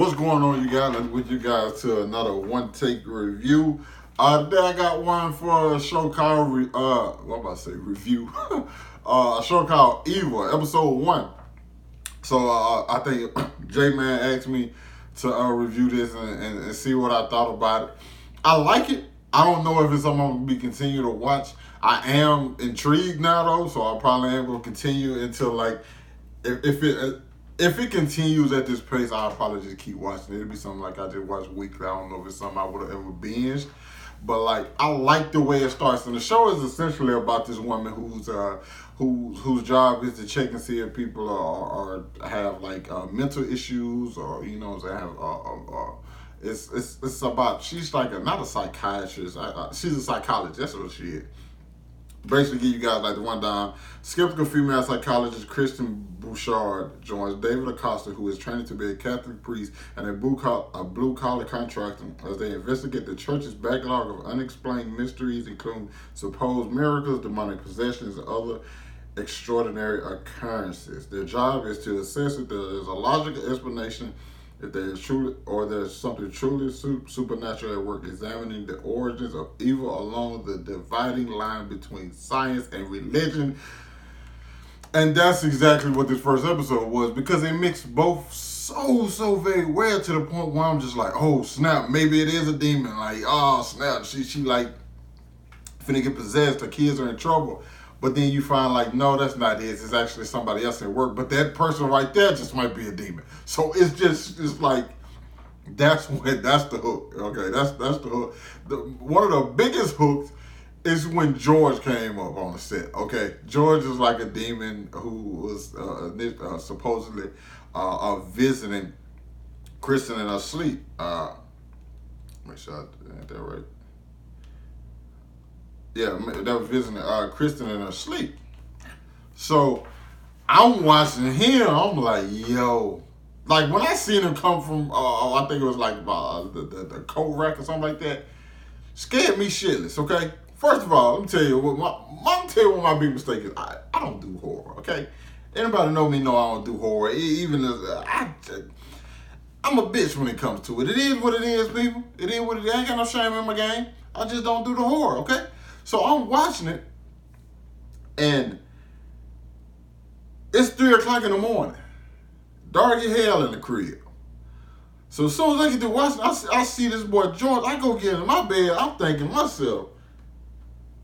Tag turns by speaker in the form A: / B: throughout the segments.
A: What's going on, you guys? With you guys to another one take review. Today I got one for a show called review. A show called Evil, episode 1. So I think J-Man asked me to review this and see what I thought about it. I like it. I don't know if it's something I'm gonna be continue to watch. I am intrigued now though, so I probably am gonna continue until like if it continues at this pace, I'll probably just keep watching it. It'll be something like I just watch weekly. I don't know if it's something I would have ever binged. But like I like the way it starts. And the show is essentially about this woman whose job is to check and see if people are have like mental issues or they have it's about, she's like not a psychiatrist. She's a psychologist. That's what she is. Basically, give you guys like the one down. Skeptical female psychologist Kristen Bouchard joins David Acosta, who is training to be a Catholic priest and a blue-collar contractor, as they investigate the church's backlog of unexplained mysteries, including supposed miracles, demonic possessions, and other extraordinary occurrences. Their job is to assess if there is a logical explanation, if there is truly, or there's something truly supernatural at work, examining the origins of evil along the dividing line between science and religion. And that's exactly what this first episode was, because it mixed both so very well, to the point where I'm just like, oh snap, maybe it is a demon. Like, oh snap, she like finna get possessed, her kids are in trouble. But then you find like, no, that's not it. It's actually somebody else at work. But that person right there just might be a demon. So it's like, that's the hook. Okay, that's the hook. One of the biggest hooks is when George came up on the set. Okay, George is like a demon who was supposedly visiting Kristen in her sleep. Make sure I had that right. Yeah, that was visiting Kristen in her sleep. So I'm watching him. I'm like, yo. Like when I seen him come from, I think it was like the coat rack or something like that, scared me shitless. Okay. First of all, let me tell you what my big mistake is. I don't do horror. Okay. Anybody know me know I don't do horror. Even as I'm a bitch when it comes to it. It is what it is, people. It is what it is. I ain't got no shame in my game. I just don't do the horror. Okay. So I'm watching it, and it's 3 o'clock in the morning. Dark as hell in the crib. So as soon as I get to watching, I see this boy George. I go get in my bed. I'm thinking to myself,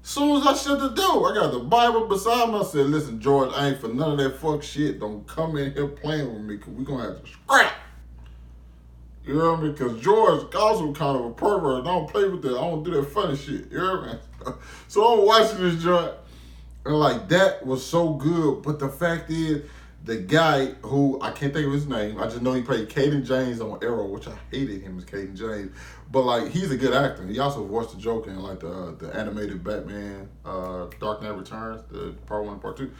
A: as soon as I shut the door, I got the Bible beside me. I said, listen, George, I ain't for none of that fuck shit. Don't come in here playing with me, because we're going to have to scrap. You know what I mean? Because George also kind of a pervert. I don't play with that. I don't do that funny shit. You know what I mean? So I'm watching this joint, and like, that was so good. But the fact is, the guy who, I can't think of his name, I just know he played Caden James on Arrow, which I hated him as Caden James. But like, he's a good actor. He also voiced the Joker in like the animated Batman, Dark Knight Returns, the part 1 and part 2.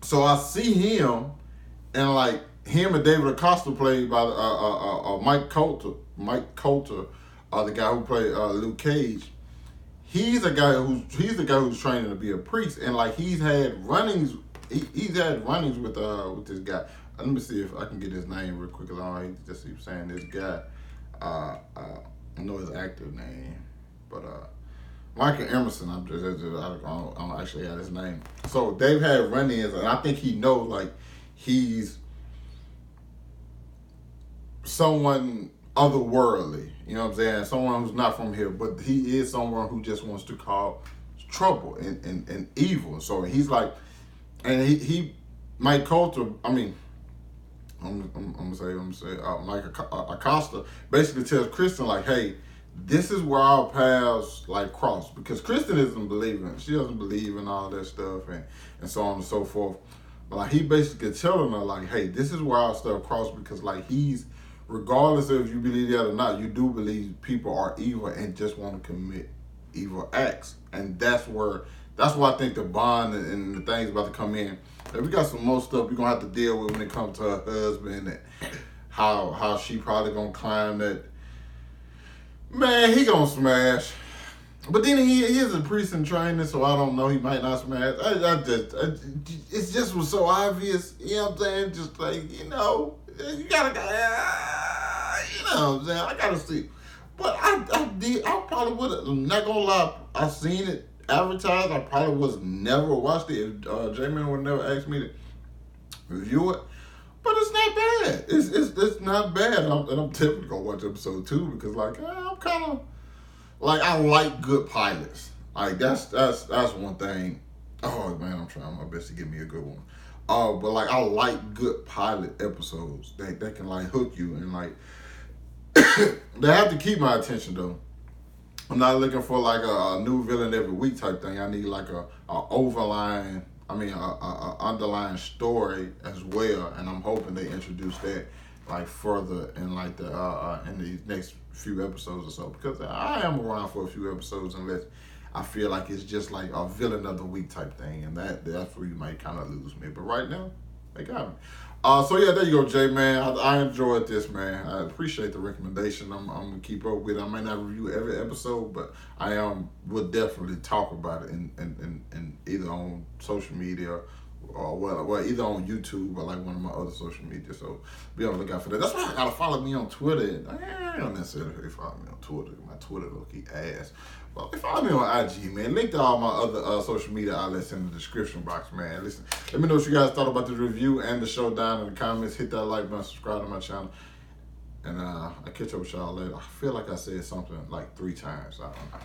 A: So I see him, and like, him and David Acosta played by Mike Coulter. Mike Coulter, the guy who played Luke Cage. He's the guy who's training to be a priest, and like he's had runnings with this guy. Let me see if I can get his name real quick, because I don't just keep saying this guy. I know his active name, but Michael Emerson. I don't actually have his name. So they've had run-ins, and I think he knows like he's someone otherworldly, you know what I'm saying? Someone who's not from here, but he is someone who just wants to cause trouble and evil. So he's like, and he Mike Coulter, I mean, I'm gonna say Mike Acosta basically tells Kristen like, hey, this is where our paths like cross, because Kristen isn't believing. She doesn't believe in all that stuff and so on and so forth. But like, he basically telling her like, hey, this is where our stuff cross, because like regardless of if you believe that or not, you do believe people are evil and just want to commit evil acts. And that's why I think the bond and the things about to come in. And we got some more stuff we're going to have to deal with when it comes to her husband, and how she probably going to climb that. Man, he going to smash. But then he is a priest in training, so I don't know. He might not smash. It just was so obvious. You know what I'm saying? Just like, you gotta. know what I'm saying? I gotta see. But I probably would have, I'm not gonna lie, I seen it advertised. I probably was never watched it if J-Man would never asked me to review it. But it's not bad. It's not bad. And I'm definitely gonna watch episode 2 because like I'm kind of like I like good pilots. Like that's one thing. Oh man, I'm trying my best to give me a good one. But like I like good pilot episodes that can like hook you and like they have to keep my attention though. I'm not looking for like a new villain every week type thing. I need like a overlying, a underlying story as well. And I'm hoping they introduce that like further in like the in these next few episodes or so. Because I am around for a few episodes unless I feel like it's just like a villain of the week type thing, and that's where you might kind of lose me. But right now, they got me. So yeah, there you go, Jay, man. I enjoyed this, man. I appreciate the recommendation. I'm gonna keep up with it. I might not review every episode, but will definitely talk about it in either on social media or well either on YouTube or like one of my other social media. So be on the lookout for that. That's why I gotta follow me on Twitter. I don't necessarily follow me on Twitter. My Twitter low-key ass. Well, follow me on IG, man. Link to all my other social media outlets in the description box, man. Listen, let me know what you guys thought about the review and the show down in the comments. Hit that like button, subscribe to my channel. And I'll catch up with y'all later. I feel like I said something like 3 times. I don't know.